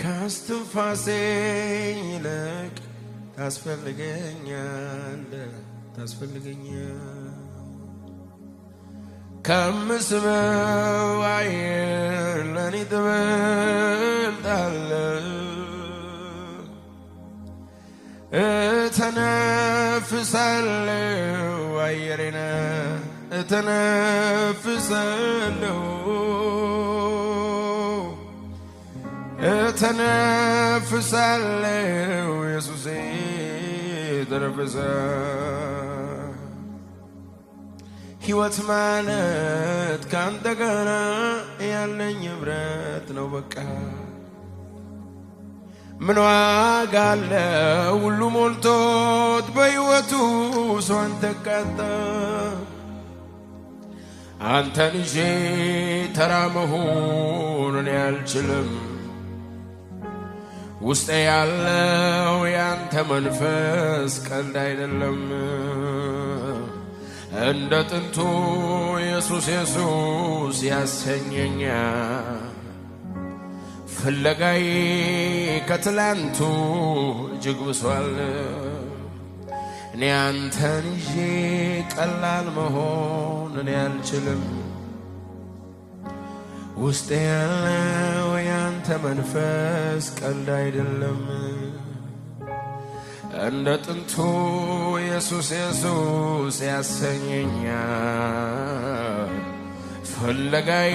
ካስትንፋሴ ይልቅ ታስፈልገኛለህ ከምስበው አየር ለኔ ትበልጣለህ እተነፍሳለሁ አየሬን እተነፍሳለሁ ኢየሱሴ ተነፍሰ ሕይወት ማለት ካንተ ጋር ያለኝ ኅብረት ነው በቃ ምን ዋጋ አለው ሁሉ ሞልቶት በሕይወቱ ሰው አንተን አንተን ይዤ ተራ መሆን እኔ አልችልም ውስጤ ያለው ያንተ መንፈስ ቀልድ አይደለም እንደ ጥንቱ ኢየሱስ ያሰኘኛል ፍለጋዬ ከትላንቱ እጅግ ብሷል እኔ አንተን ይዤ ቀላል መሆን እኔ አልችልም ውስጤ ያለው ያንተ መንፈስ ቀልድ አይደለም እንደ ጥንቱ ኢየሱስ ያሰኘኛል ፍለጋዬ